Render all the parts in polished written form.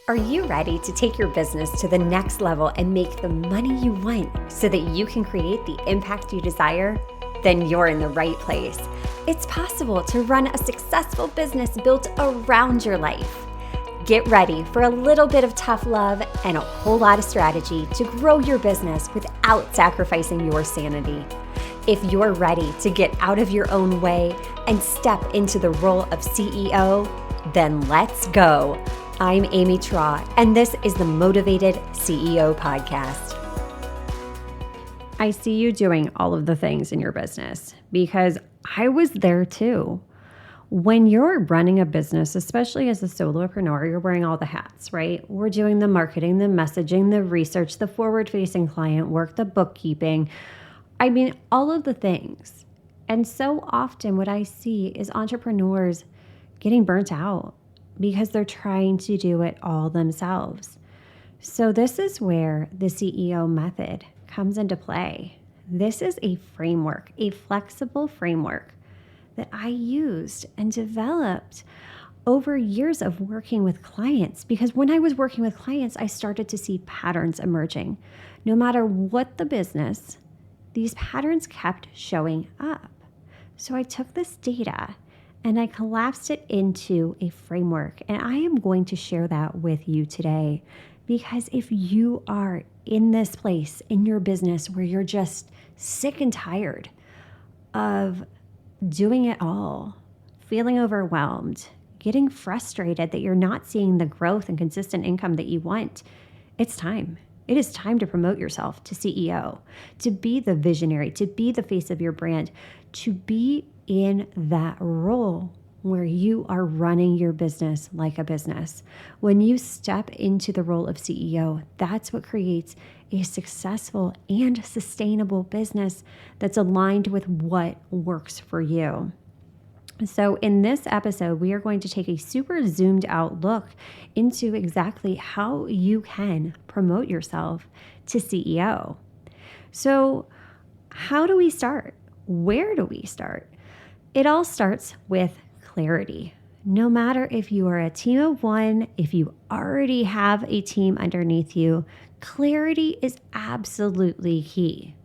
Are you ready to take your business to the next level and make the money you want so that you can create the impact you desire? Then you're in the right place. It's possible to run a successful business built around your life. Get ready for a little bit of tough love and a whole lot of strategy to grow your business without sacrificing your sanity. If you're ready to get out of your own way and step into the role of CEO, then let's go. I'm Amy Traw, and this is the Motivated CEO Podcast. I see you doing all of the things in your business because I was there too. When you're running a business, especially as a solopreneur, you're wearing all the hats, right? We're doing the marketing, the messaging, the research, the forward-facing client work, the bookkeeping. I mean, all of the things. And so often what I see is entrepreneurs getting burnt out because they're trying to do it all themselves. So this is where the CEO method comes into play. This is a framework, a flexible framework that I used and developed over years of working with clients, because when I was working with clients, I started to see patterns emerging. No matter what the business, these patterns kept showing up. So I took this data and I collapsed it into a framework. And I am going to share that with you today, because if you are in this place in your business where you're just sick and tired of doing it all, feeling overwhelmed, getting frustrated that you're not seeing the growth and consistent income that you want, it's time. It is time to promote yourself to CEO, to be the visionary, to be the face of your brand, to be in that role where you are running your business like a business. When you step into the role of CEO, that's what creates a successful and sustainable business that's aligned with what works for you. So in this episode, we are going to take a super zoomed out look into exactly how you can promote yourself to CEO. So how do we start? Where do we start? It all starts with clarity. No matter if you are a team of one, if you already have a team underneath you, clarity is absolutely key.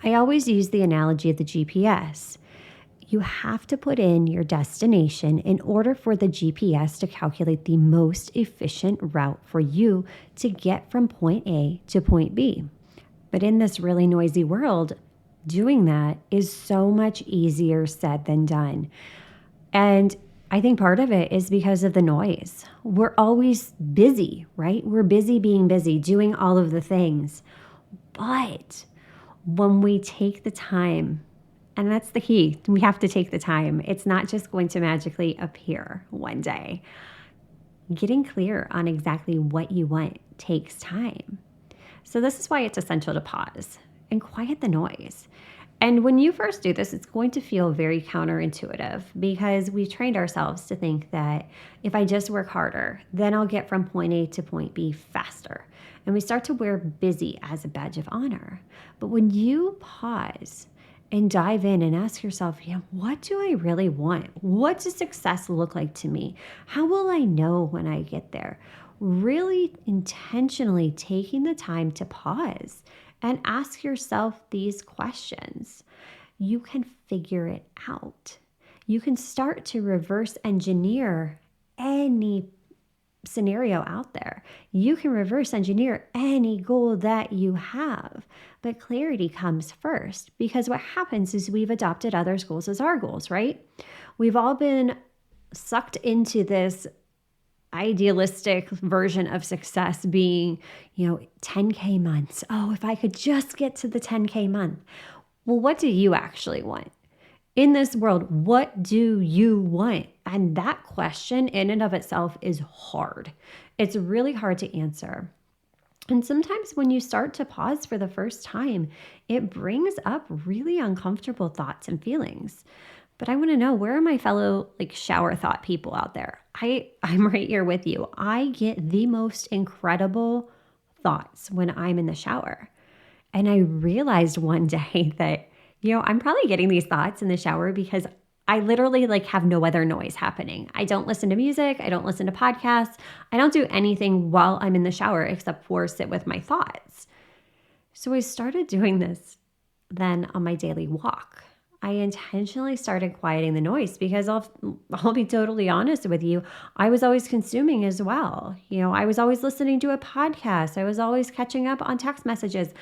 I always use the analogy of the GPS. You have to put in your destination in order for the GPS to calculate the most efficient route for you to get from point A to point B. But in this really noisy world, doing that is so much easier said than done. And I think part of it is because of the noise. We're always busy, right? We're busy being busy, doing all of the things. But when we take the time, and that's the key, we have to take the time. It's not just going to magically appear one day. Getting clear on exactly what you want takes time. So this is why it's essential to pause and quiet the noise. And when you first do this, it's going to feel very counterintuitive, because we trained ourselves to think that if I just work harder, then I'll get from point A to point B faster. And we start to wear busy as a badge of honor. But when you pause and dive in and ask yourself, what do I really want? What does success look like to me? How will I know when I get there? Really intentionally taking the time to pause and ask yourself these questions, you can figure it out. You can start to reverse engineer any scenario out there. You can reverse engineer any goal that you have, but clarity comes first, because what happens is we've adopted others' goals as our goals, right? We've all been sucked into this idealistic version of success being, 10K months. Oh, if I could just get to the 10K month. Well, what do you actually want? In this world, what do you want? And that question in and of itself is hard. It's really hard to answer. And sometimes when you start to pause for the first time, it brings up really uncomfortable thoughts and feelings. But I want to know, where are my fellow shower thought people out there? I'm right here with you. I get the most incredible thoughts when I'm in the shower. And I realized one day that, I'm probably getting these thoughts in the shower because I literally have no other noise happening. I don't listen to music. I don't listen to podcasts. I don't do anything while I'm in the shower except for sit with my thoughts. So I started doing this then on my daily walk. I intentionally started quieting the noise because I'll be totally honest with you. I was always consuming as well. I was always listening to a podcast. I was always catching up on text messages.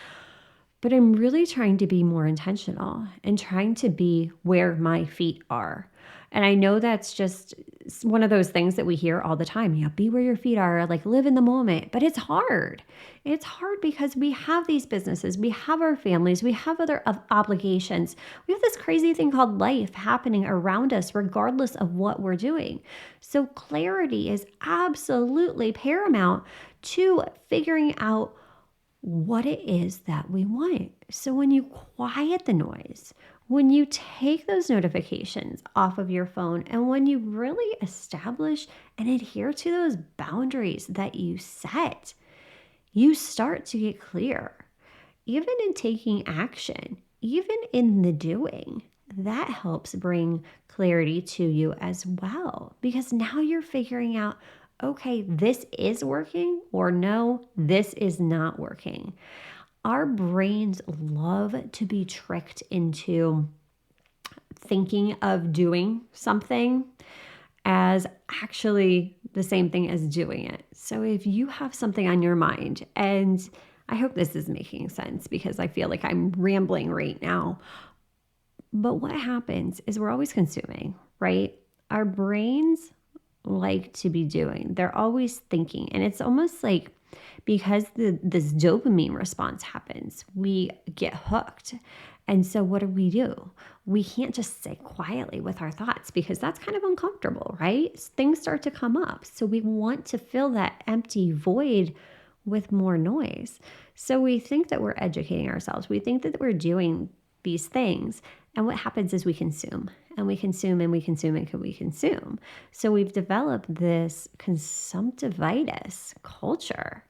But I'm really trying to be more intentional and trying to be where my feet are. And I know that's just one of those things that we hear all the time. Be where your feet are, live in the moment. But it's hard. It's hard because we have these businesses, we have our families, we have other obligations. We have this crazy thing called life happening around us, regardless of what we're doing. So clarity is absolutely paramount to figuring out what it is that we want. So when you quiet the noise, when you take those notifications off of your phone, and when you really establish and adhere to those boundaries that you set, you start to get clear. Even in taking action, even in the doing, that helps bring clarity to you as well. Because now you're figuring out, okay, this is working, or no, this is not working. Our brains love to be tricked into thinking of doing something as actually the same thing as doing it. So if you have something on your mind, and I hope this is making sense because I feel like I'm rambling right now, but what happens is we're always consuming, right? Our brains like to be doing. They're always thinking. And it's almost like because this dopamine response happens, we get hooked. And so what do? We can't just sit quietly with our thoughts because that's kind of uncomfortable, right? Things start to come up. So we want to fill that empty void with more noise. So we think that we're educating ourselves. We think that we're doing these things. And what happens is we consume and we consume and we consume and we consume. So we've developed this consumptivitis culture,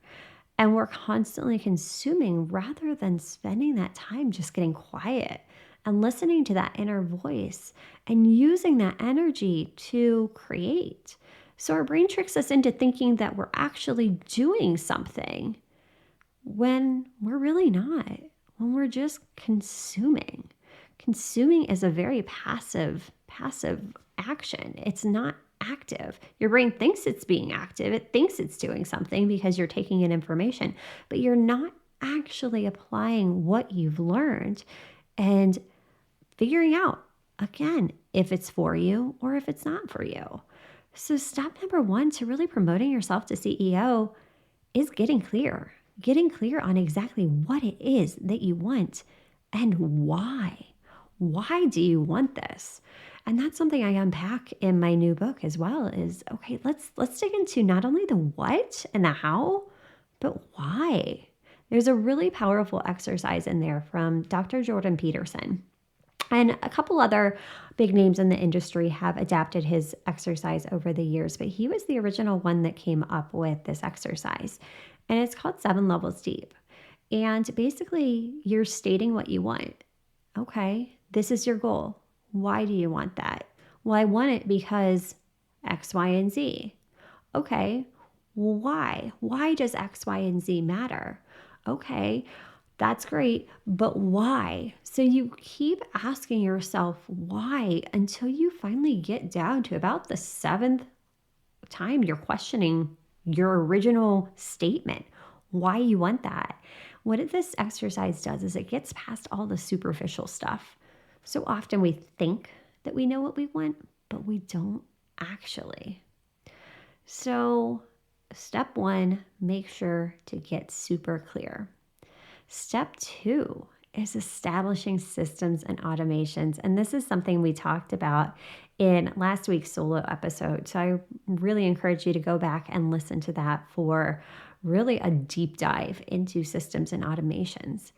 and we're constantly consuming rather than spending that time just getting quiet and listening to that inner voice and using that energy to create. So our brain tricks us into thinking that we're actually doing something when we're really not, when we're just consuming. Consuming is a very passive action. It's not active. Your brain thinks it's being active. It thinks it's doing something because you're taking in information, but you're not actually applying what you've learned and figuring out, again, if it's for you or if it's not for you. So step number 1 to really promoting yourself to CEO is getting clear on exactly what it is that you want and why. Why do you want this? And that's something I unpack in my new book as well is, okay, let's dig into not only the what and the how, but why. There's a really powerful exercise in there from Dr. Jordan Peterson. And a couple other big names in the industry have adapted his exercise over the years, but he was the original one that came up with this exercise. And it's called 7 Levels Deep. And basically, you're stating what you want. Okay, this is your goal. Why do you want that? Well, I want it because X, Y, and Z. Okay, well, why? Why does X, Y, and Z matter? Okay, that's great, but why? So you keep asking yourself why until you finally get down to about the 7th time you're questioning your original statement, why you want that. What this exercise does is it gets past all the superficial stuff. So often we think that we know what we want, but we don't actually. So step 1, make sure to get super clear. Step 2 is establishing systems and automations. And this is something we talked about in last week's solo episode. So I really encourage you to go back and listen to that for really a deep dive into systems and automations.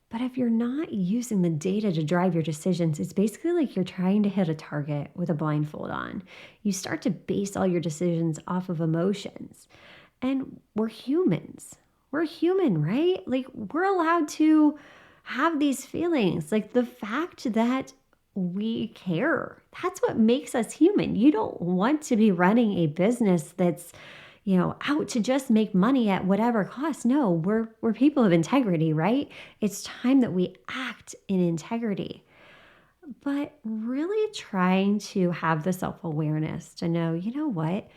But if you're not using the data to drive your decisions, it's basically like you're trying to hit a target with a blindfold on. You start to base all your decisions off of emotions. And we're humans. We're human, right? Like, we're allowed to have these feelings. Like, the fact that we care. That's what makes us human. You don't want to be running a business that's, out to just make money at whatever cost. No, we're people of integrity, right? It's time that we act in integrity. But really trying to have the self-awareness to know, you know what?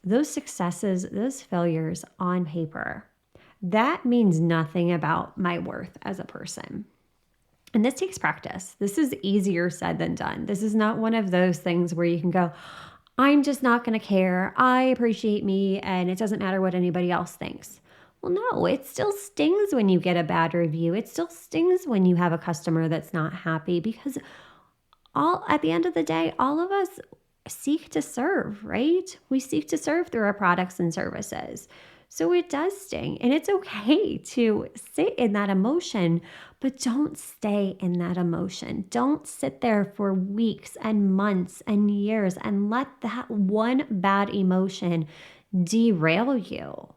Those successes, those failures on paper, that means nothing about my worth as a person. And this takes practice. This is easier said than done. This is not one of those things where you can go, I'm just not going to care. I appreciate me and it doesn't matter what anybody else thinks. Well, no, it still stings when you get a bad review. It still stings when you have a customer that's not happy, because at the end of the day, all of us seek to serve, right? We seek to serve through our products and services. So it does sting, and it's okay to sit in that emotion, but don't stay in that emotion. Don't sit there for weeks and months and years and let that one bad emotion derail you.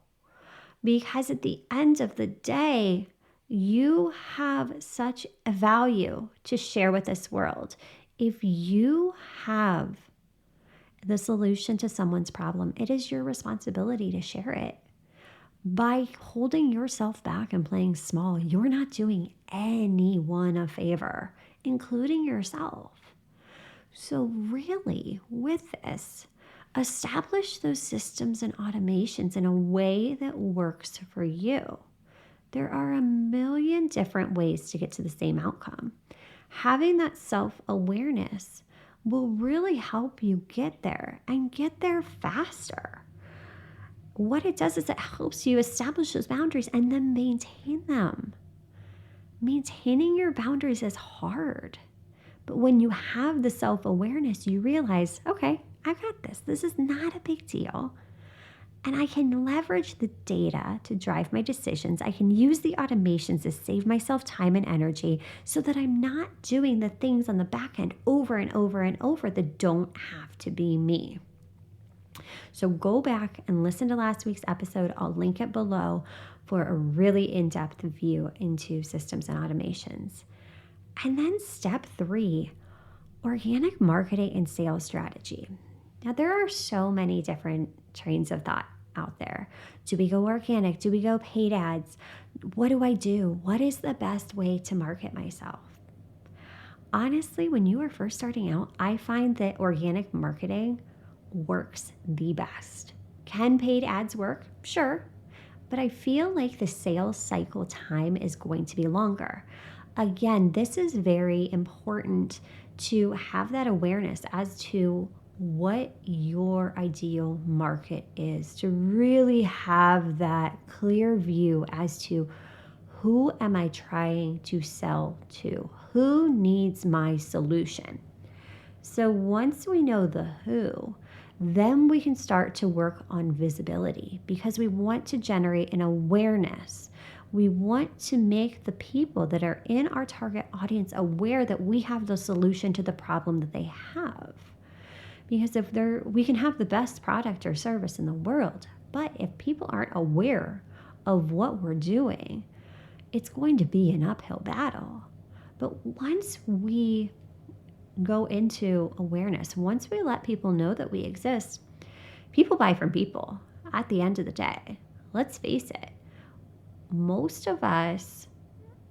Because at the end of the day, you have such a value to share with this world. If you have the solution to someone's problem, it is your responsibility to share it. By holding yourself back and playing small, you're not doing anyone a favor, including yourself. So really, with this, establish those systems and automations in a way that works for you. There are a million different ways to get to the same outcome. Having that self-awareness will really help you get there and get there faster. What it does is it helps you establish those boundaries and then maintain them. Maintaining your boundaries is hard. But when you have the self-awareness, you realize, okay, I got this. This is not a big deal. And I can leverage the data to drive my decisions. I can use the automations to save myself time and energy so that I'm not doing the things on the back end over and over and over that don't have to be me. So go back and listen to last week's episode. I'll link it below for a really in-depth view into systems and automations. And then step 3, organic marketing and sales strategy. Now, there are so many different trains of thought out there. Do we go organic? Do we go paid ads? What do I do? What is the best way to market myself? Honestly, when you are first starting out, I find that organic marketing works the best. Can paid ads work? Sure. But I feel like the sales cycle time is going to be longer. Again, this is very important to have that awareness as to what your ideal market is, to really have that clear view as to who am I trying to sell to? Who needs my solution? So once we know the who, then we can start to work on visibility, because we want to generate an awareness. We want to make the people that are in our target audience aware that we have the solution to the problem that they have. Because we can have the best product or service in the world, but if people aren't aware of what we're doing, it's going to be an uphill battle. But once we go into awareness, once we let people know that we exist, people buy from people at the end of the day. Let's face it, most of us,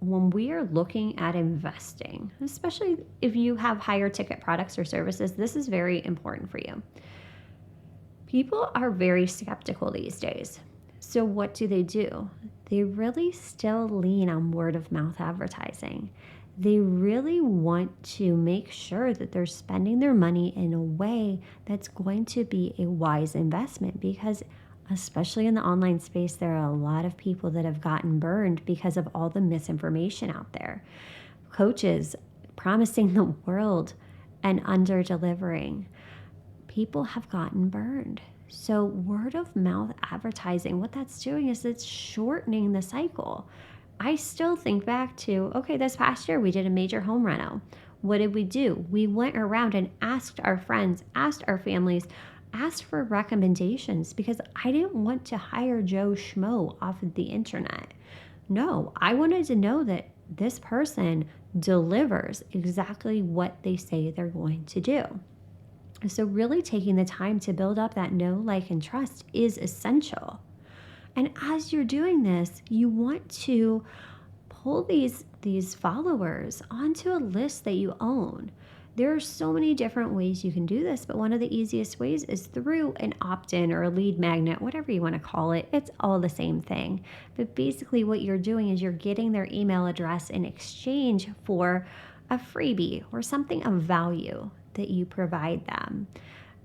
when we are looking at investing, especially if you have higher ticket products or services, this is very important for you. People are very skeptical these days. So what do? They really still lean on word of mouth advertising. They really want to make sure that they're spending their money in a way that's going to be a wise investment, because especially in the online space, there are a lot of people that have gotten burned because of all the misinformation out there. Coaches promising the world and under-delivering. People have gotten burned. So word of mouth advertising, what that's doing is it's shortening the cycle. I still think back to, okay, this past year we did a major home reno. What did we do? We went around and asked our friends, asked our families, asked for recommendations, because I didn't want to hire Joe Schmo off of the internet. No, I wanted to know that this person delivers exactly what they say they're going to do. So really taking the time to build up that know, like, and trust is essential. And as you're doing this, you want to pull these followers onto a list that you own. There are so many different ways you can do this, but one of the easiest ways is through an opt-in or a lead magnet, whatever you want to call it. It's all the same thing. But basically what you're doing is you're getting their email address in exchange for a freebie or something of value that you provide them.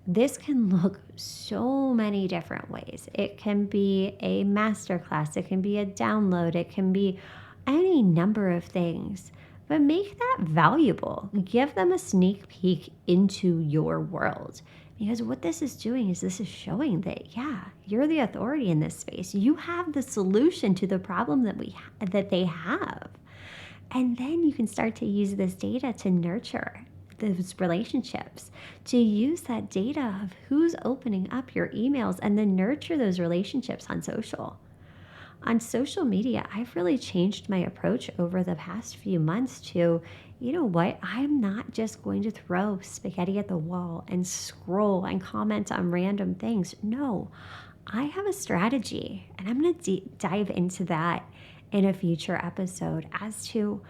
This can look so many different ways. It can be a masterclass, it can be a download, it can be any number of things, but make that valuable. Give them a sneak peek into your world, because what this is doing is this is showing that, yeah, you're the authority in this space. You have the solution to the problem that they have. And then you can start to use this data to nurture those relationships, to use that data of who's opening up your emails and then nurture those relationships on social. On social media, I've really changed my approach over the past few months to, you know what, I'm not just going to throw spaghetti at the wall and scroll and comment on random things. No, I have a strategy, and I'm going to dive into that in a future episode as to,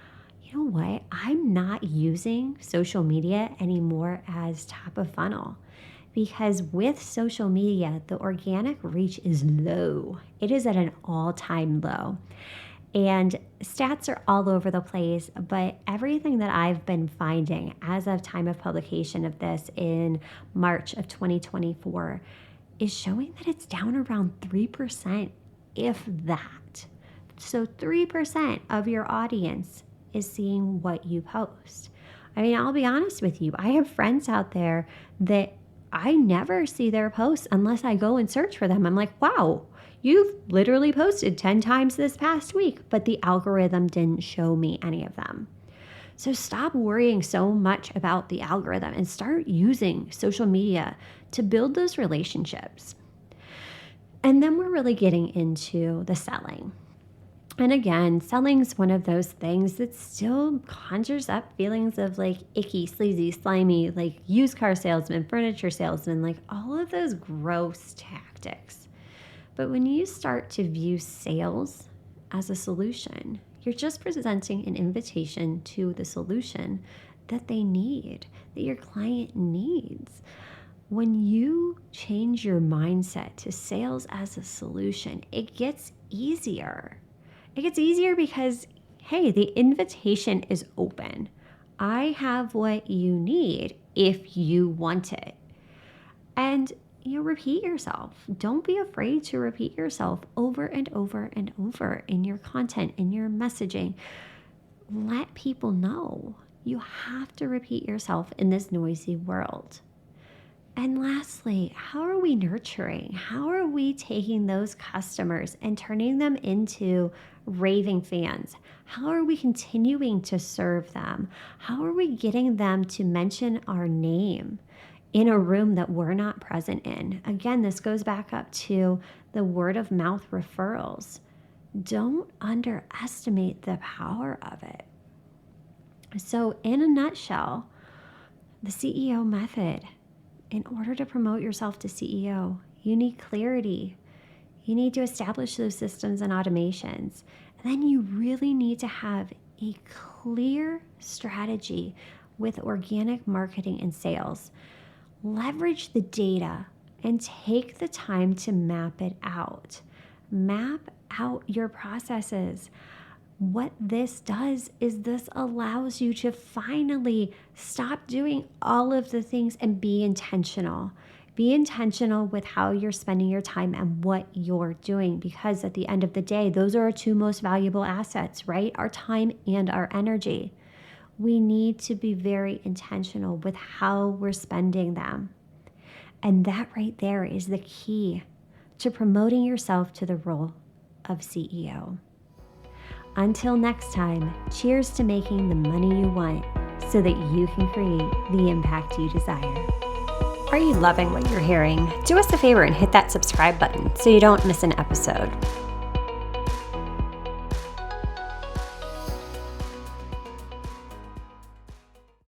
you know what, I'm not using social media anymore as top of funnel. Because with social media, the organic reach is low. It is at an all-time low. And stats are all over the place, but everything that I've been finding as of time of publication of this in March of 2024 is showing that it's down around 3%, if that. So 3% of your audience is seeing what you post. I mean, I'll be honest with you. I have friends out there that I never see their posts unless I go and search for them. I'm like, wow, you've literally posted 10 times this past week, but the algorithm didn't show me any of them. So stop worrying so much about the algorithm and start using social media to build those relationships. And then we're really getting into the selling. And again, selling's one of those things that still conjures up feelings of like icky, sleazy, slimy, like used car salesman, furniture salesman, like all of those gross tactics. But when you start to view sales as a solution, you're just presenting an invitation to the solution that they need, that your client needs. When you change your mindset to sales as a solution, it gets easier. It gets easier because, hey, the invitation is open. I have what you need if you want it. And you repeat yourself. Don't be afraid to repeat yourself over and over and over in your content, in your messaging. Let people know. You have to repeat yourself in this noisy world. And lastly, how are we nurturing? How are we taking those customers and turning them into raving fans? How are we continuing to serve them? How are we getting them to mention our name in a room that we're not present in? Again, this goes back up to the word of mouth referrals. Don't underestimate the power of it. So in a nutshell, the CEO method. In order to promote yourself to CEO, you need clarity. You need to establish those systems and automations. And then you really need to have a clear strategy with organic marketing and sales. Leverage the data and take the time to map it out. Map out your processes. What this does is this allows you to finally stop doing all of the things and be intentional. Be intentional with how you're spending your time and what you're doing, because at the end of the day, those are our two most valuable assets, right? Our time and our energy. We need to be very intentional with how we're spending them. And that right there is the key to promoting yourself to the role of CEO. Until next time, cheers to making the money you want so that you can create the impact you desire. Are you loving what you're hearing? Do us a favor and hit that subscribe button so you don't miss an episode.